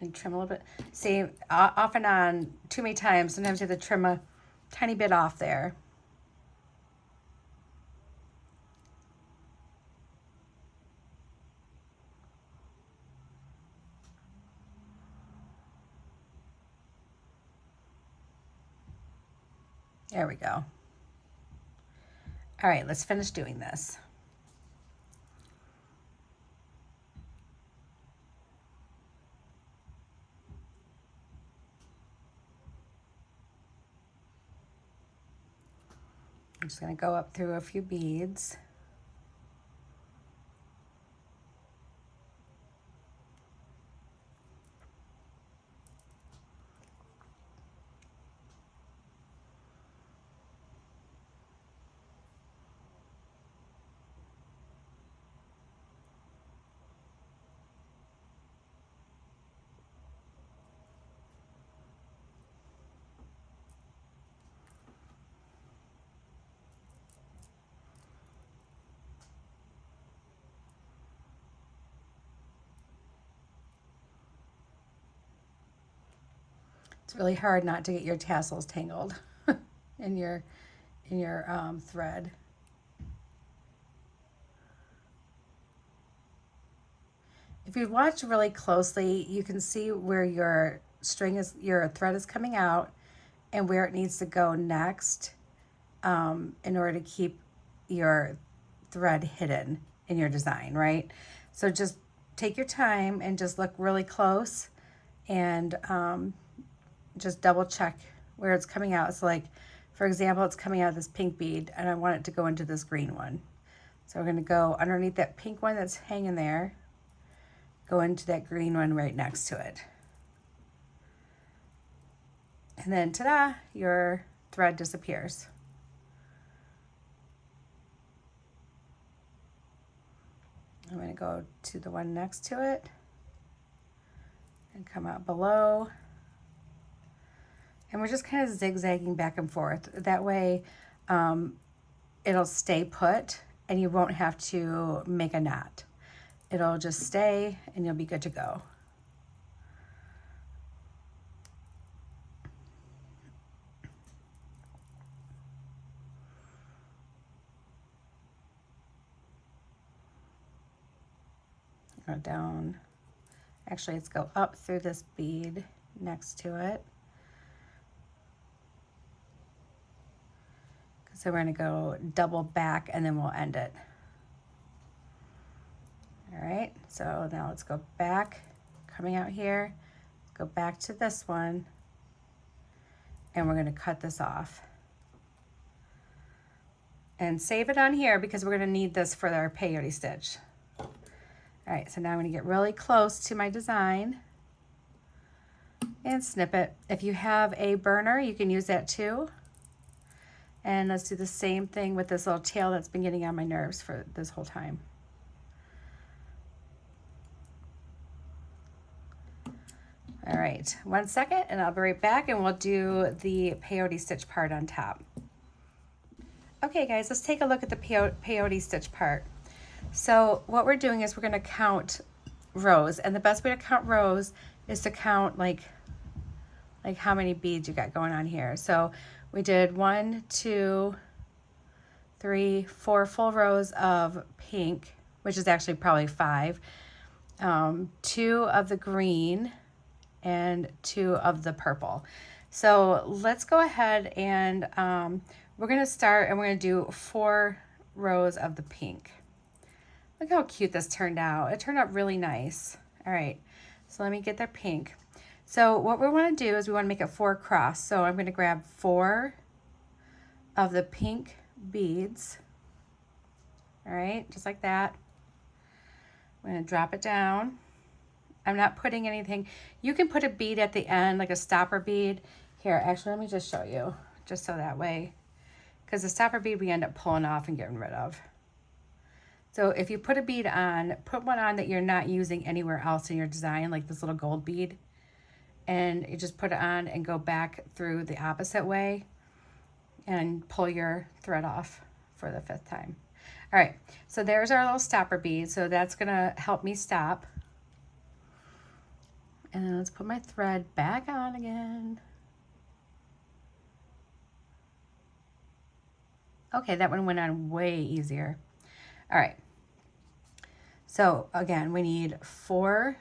And trim a little bit. See, off and on, too many times, sometimes you have to trim a tiny bit off there. There we go. All right, let's finish doing this. I'm just going to go up through a few beads. It's really hard not to get your tassels tangled in your thread. If you watch really closely, you can see where your thread is coming out and where it needs to go next, in order to keep your thread hidden in your design, right? So just take your time and just look really close and just double check where it's coming out. So like, for example, it's coming out of this pink bead and I want it to go into this green one. So we're going to go underneath that pink one that's hanging there, go into that green one right next to it. And then ta-da, your thread disappears. I'm going to go to the one next to it and come out below. And we're just kind of zigzagging back and forth. That way it'll stay put and you won't have to make a knot. It'll just stay and you'll be good to go. Go down. Actually, let's go up through this bead next to it. So we're going to go double back and then we'll end it. All right, so now let's go back, coming out here, go back to this one, and we're going to cut this off. And save it on here because we're going to need this for our peyote stitch. All right, so now I'm going to get really close to my design and snip it. If you have a burner, you can use that too. And let's do the same thing with this little tail that's been getting on my nerves for this whole time. All right, 1 second and I'll be right back and we'll do the peyote stitch part on top. Okay guys, let's take a look at the peyote stitch part. So what we're doing is we're gonna count rows, and the best way to count rows is to count like how many beads you got going on here. So we did 1, 2, 3, 4 full rows of pink, which is actually probably 5, 2 of the green, and 2 of the purple. So let's go ahead and we're gonna start and we're gonna do 4 rows of the pink. Look how cute this turned out. It turned out really nice. All right, so let me get their pink. So what we want to do is we want to make it 4 across. So I'm going to grab 4 of the pink beads. All right, just like that. I'm going to drop it down. I'm not putting anything. You can put a bead at the end, like a stopper bead. Here, actually, let me just show you, just so that way. Because the stopper bead we end up pulling off and getting rid of. So if you put a bead on, put one on that you're not using anywhere else in your design, like this little gold bead. And you just put it on and go back through the opposite way and pull your thread off for the 5th time. All right, so there's our little stopper bead. So that's gonna help me stop. And then let's put my thread back on again. Okay, that one went on way easier. All right, so again, we need 4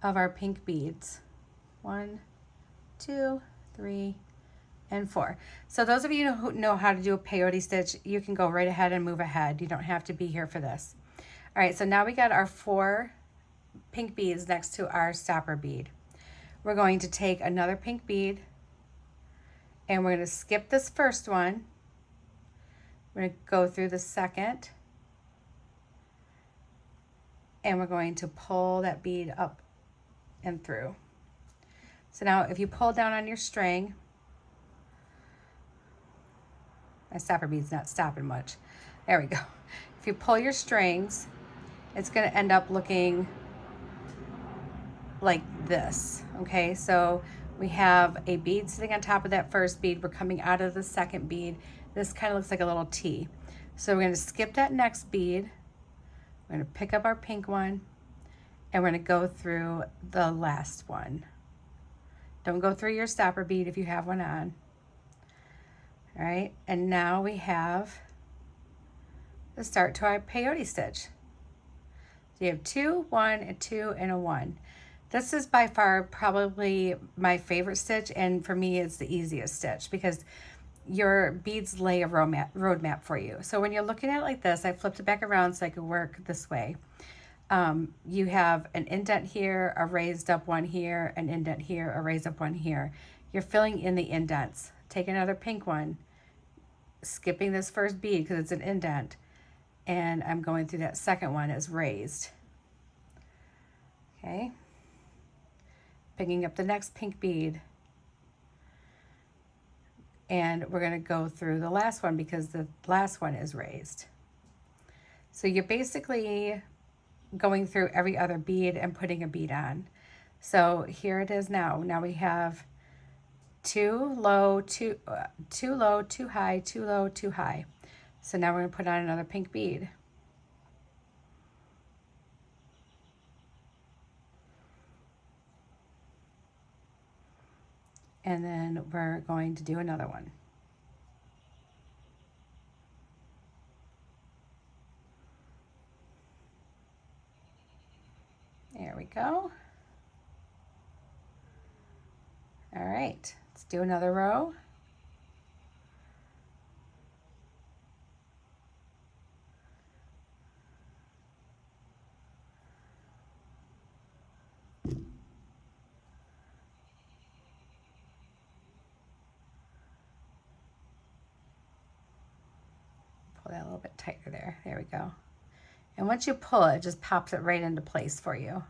of our pink beads. 1, 2, 3, and 4. So those of you who know how to do a peyote stitch, you can go right ahead and move ahead. You don't have to be here for this. All right, so now we got our 4 pink beads next to our stopper bead. We're going to take another pink bead and we're going to skip this first one We're going to go through the second, and we're going to pull that bead up and through. So now if you pull down on your string, my stopper bead's not stopping much. There we go. If you pull your strings, it's going to end up looking like this. Okay, so we have a bead sitting on top of that first bead. We're coming out of the second bead. This kind of looks like a little T. So we're going to skip that next bead. We're going to pick up our pink one, and we're going to go through the last one. Don't go through your stopper bead if you have one on. All right, and now we have the start to our peyote stitch. So you have 2, 1, and 2, and a 1. This is by far probably my favorite stitch, and for me it's the easiest stitch because your beads lay a roadmap for you. So when you're looking at it like this, I flipped it back around so I could work this way. You have an indent here, a raised up one here, an indent here, a raised up one here. You're filling in the indents. Take another pink one, skipping this first bead because it's an indent, and I'm going through that second one as raised. Okay, picking up the next pink bead, and we're going to go through the last one because the last one is raised. So you're basically going through every other bead and putting a bead on. So here it is now. Now we have 2 low, 2 low, 2 high, 2 low, 2 high. So now we're going to put on another pink bead. And then we're going to do another one. There we go. All right, let's do another row. Pull that a little bit tighter there. There we go. And once you pull it, it just pops it right into place for you.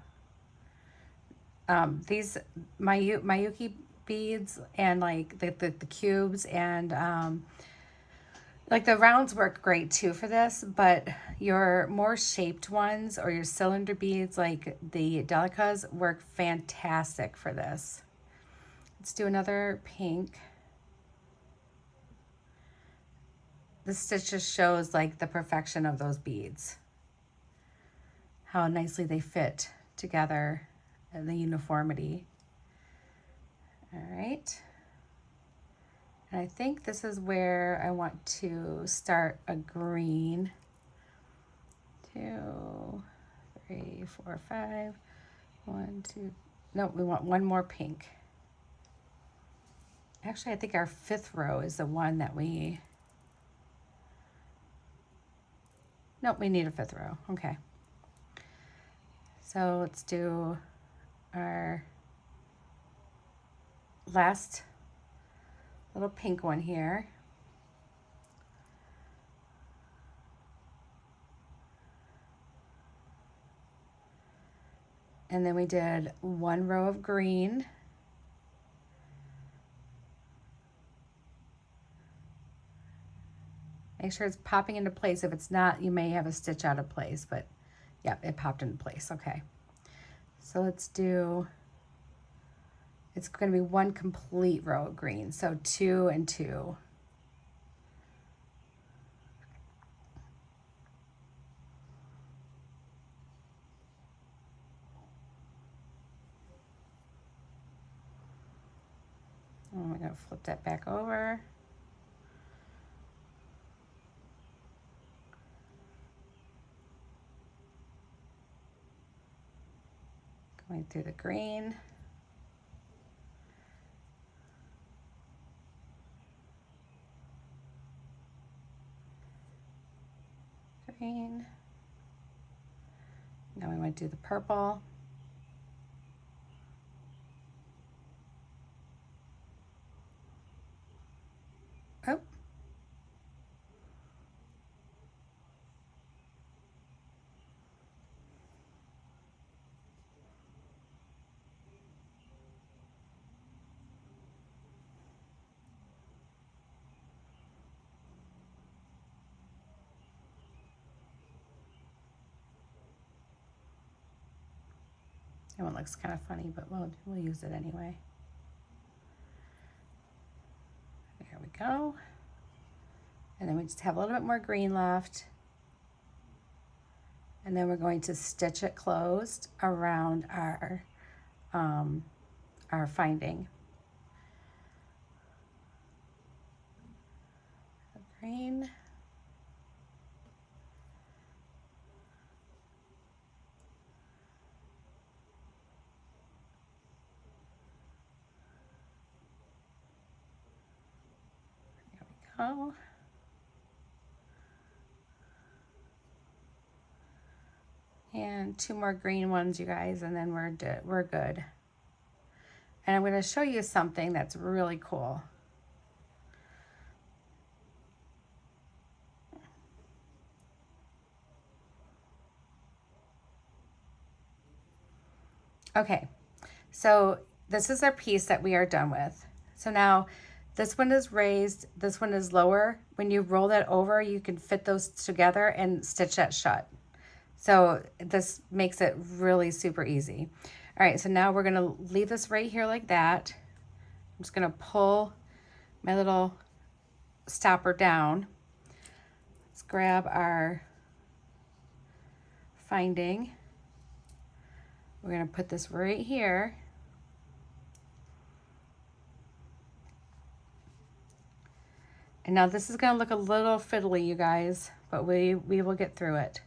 These Mayuki beads and like the cubes and like the rounds work great too for this, but your more shaped ones or your cylinder beads like the Delicas work fantastic for this. Let's do another pink. This stitch just shows like the perfection of those beads, how nicely they fit together and the uniformity. All right. And I think this is where I want to start a green. 2, 3, 4, 5. 1, 2. No, we want one more pink. Actually, I think our 5th row is the one that we... Nope, we need a 5th row. Okay. So let's do our last little pink one here. And then we did 1 row of green. Make sure it's popping into place. If it's not, you may have a stitch out of place, but yeah, it popped into place. Okay. So let's do, it's going to be 1 complete row of green. So 2 and 2. And we're going to flip that back over. Going through the green. Green. Now we want to do the purple. Oh. That one looks kind of funny, but we'll use it anyway. There we go. And then we just have a little bit more green left. And then we're going to stitch it closed around our finding. The green. There we go. And 2 more green ones, you guys, and then we're good. And I'm going to show you something that's really cool. Okay, so this is our piece that we are done with. So now this one is raised, this one is lower. When you roll that over, you can fit those together and stitch that shut. So this makes it really super easy. All right, so now we're gonna leave this right here like that. I'm just gonna pull my little stopper down. Let's grab our finding. We're gonna put this right here. And now this is gonna look a little fiddly, you guys, but we will get through it.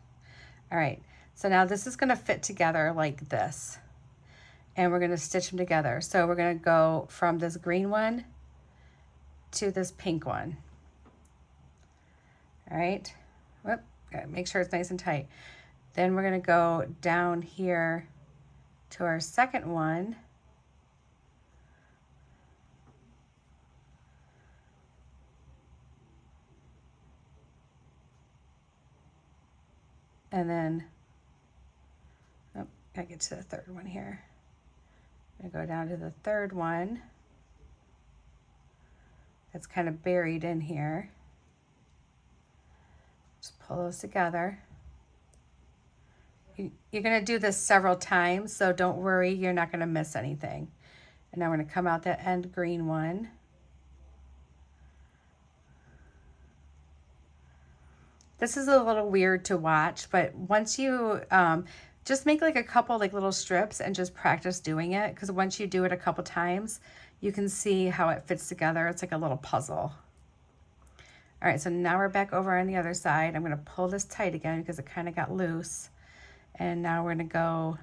All right, so now this is gonna fit together like this. And we're gonna stitch them together. So we're gonna go from this green one to this pink one. All right, whoop, gotta make sure it's nice and tight. Then we're gonna go down here to our second one. And then, oh, gotta get to the third one here. I'm gonna go down to the third one. That's kind of buried in here. Just pull those together. You're gonna do this several times, so don't worry, you're not gonna miss anything. And now we're gonna come out that end green one. This is a little weird to watch, but once you just make like a couple like little strips and just practice doing it, because once you do it a couple times, you can see how it fits together. It's like a little puzzle. All right, so now we're back over on the other side. I'm gonna pull this tight again because it kind of got loose. And now we're gonna go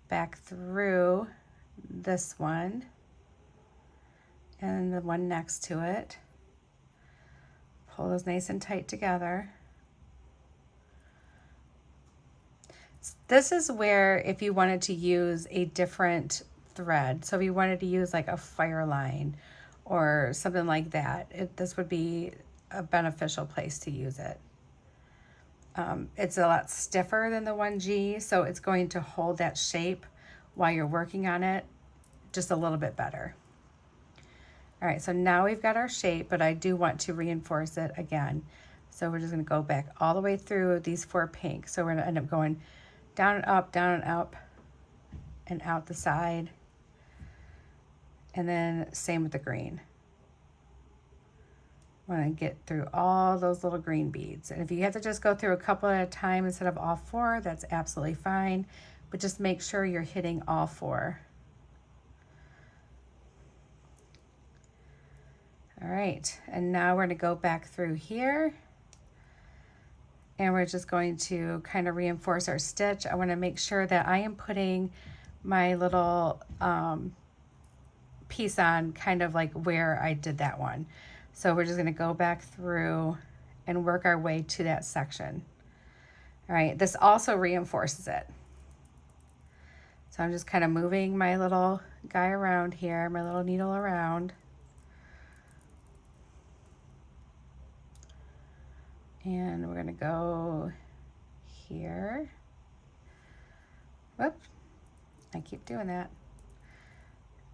back through this one and the one next to it. Pull those nice and tight together. This is where if you wanted to use a different thread, so if you wanted to use like a fire line or something like that, this would be a beneficial place to use it. It's a lot stiffer than the 1G, so it's going to hold that shape while you're working on it just a little bit better. All right, so now we've got our shape, but I do want to reinforce it again. So we're just gonna go back all the way through these 4 pink. So we're gonna end up going down and up, and out the side. And then same with the green. Want to get through all those little green beads. And if you have to just go through a couple at a time instead of all 4, that's absolutely fine. But just make sure you're hitting all 4. All right, and now we're gonna go back through here. And we're just going to kind of reinforce our stitch. I wanna make sure that I am putting my little piece on kind of like where I did that one. So we're just gonna go back through and work our way to that section. All right, this also reinforces it. So I'm just kind of moving my little guy around here, my little needle around. And we're gonna go here. Whoop, I keep doing that.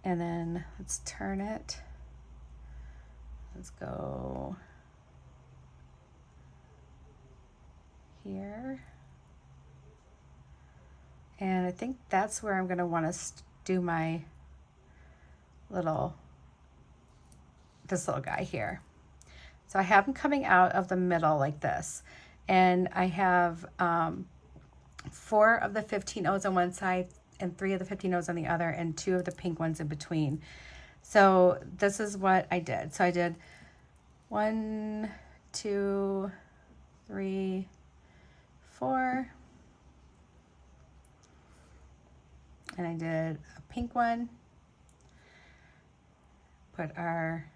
And then let's turn it. Let's go here And I think that's where I'm gonna wanna do my this little guy here. So I have them coming out of the middle like this. And I have 4 of the 15 O's on one side and 3 of the 15 O's on the other and 2 of the pink ones in between. So this is what I did. So I did 1, 2, 3, 4. And I did a pink one. Put our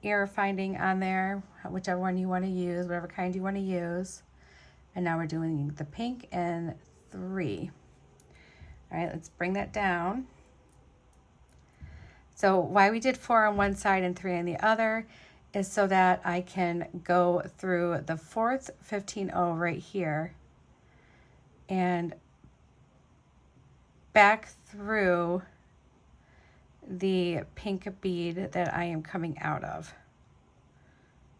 ear finding on there, whichever one you want to use, whatever kind you want to use. And now we're doing the pink and 3. All right, let's bring that down. So why we did 4 on one side and 3 on the other is so that I can go through the 4th 15O right here and back through the pink bead that I am coming out of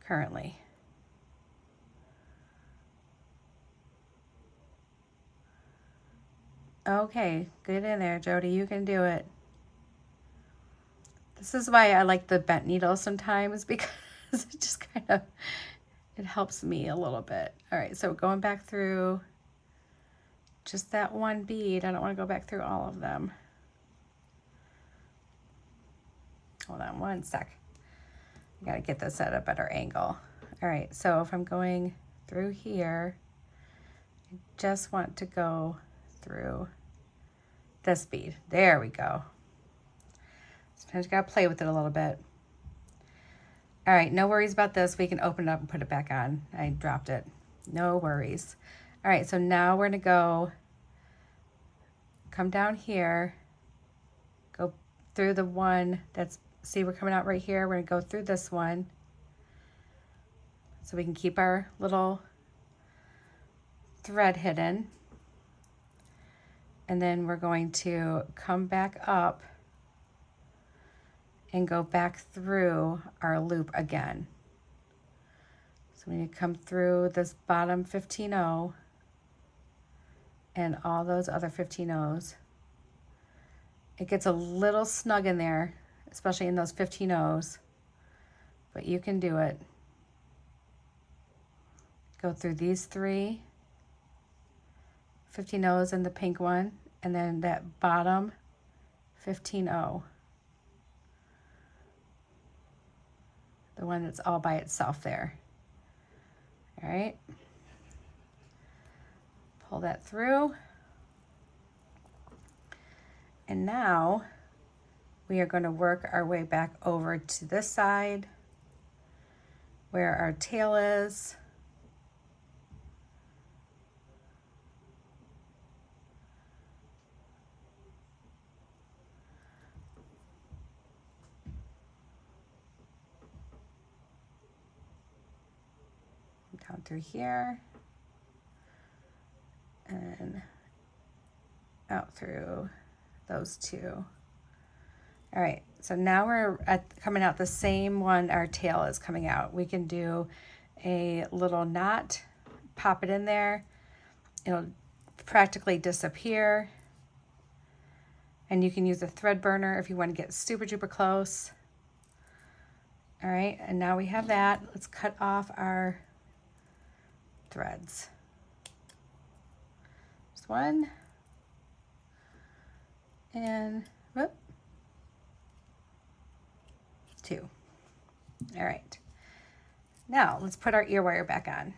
currently. Okay, get in there, Jody. You can do it. This is why I like the bent needle sometimes, because it just kind of, it helps me a little bit. All right, so going back through just that one bead. I don't want to go back through all of them. Hold on one sec. I gotta get this at a better angle. All right, so if I'm going through here, I just want to go through this bead. There we go. Sometimes you gotta play with it a little bit. All right, no worries about this. We can open it up and put it back on. I dropped it. No worries. All right, so now we're gonna come down here, go through the one that's, see, we're coming out right here. We're gonna go through this one so we can keep our little thread hidden. And then we're going to come back up and go back through our loop again. So we need to come through this bottom 15O and all those other 15Os. It gets a little snug in there, especially in those 15Os, but you can do it. Go through these 3 15Os and the pink one, and then that bottom 15O. The one that's all by itself there. All right. Pull that through. And now we are going to work our way back over to this side where our tail is. Down through here and out through those 2. All right, so now we're coming out the same one our tail is coming out. We can do a little knot, pop it in there. It'll practically disappear. And you can use a thread burner if you want to get super duper close. All right, and now we have that. Let's cut off our threads. Just 1 and whoop, 2. All right, now let's put our ear wire back on.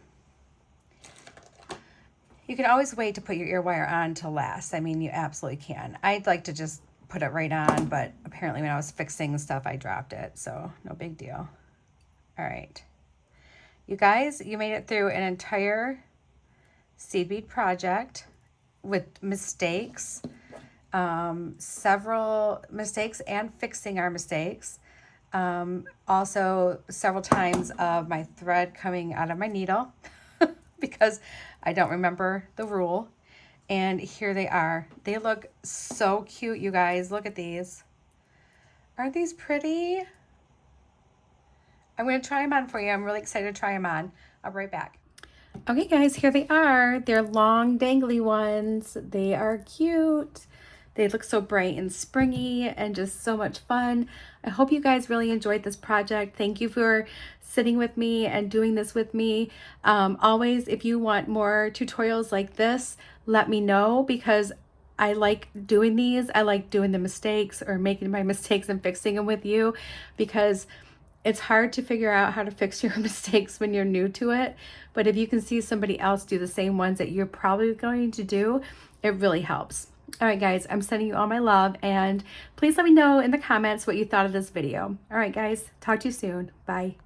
You can always wait to put your ear wire on till last. I mean, you absolutely can. I'd like to just put it right on, but apparently when I was fixing stuff, I dropped it, so no big deal. All right. You guys, you made it through an entire seed bead project with mistakes, several mistakes and fixing our mistakes. Also several times of my thread coming out of my needle because I don't remember the rule. And here they are. They look so cute, you guys. Look at these. Aren't these pretty? I'm going to try them on for you. I'm really excited to try them on. I'll be right back. Okay guys, here they are. They're long dangly ones. They are cute. They look so bright and springy and just so much fun. I hope you guys really enjoyed this project. Thank you for sitting with me and doing this with me. Always, if you want more tutorials like this, let me know, because I like doing these. I like doing the mistakes or making my mistakes and fixing them with you, because it's hard to figure out how to fix your mistakes when you're new to it. But if you can see somebody else do the same ones that you're probably going to do, it really helps. All right, guys, I'm sending you all my love, and please let me know in the comments what you thought of this video. All right, guys, talk to you soon. Bye.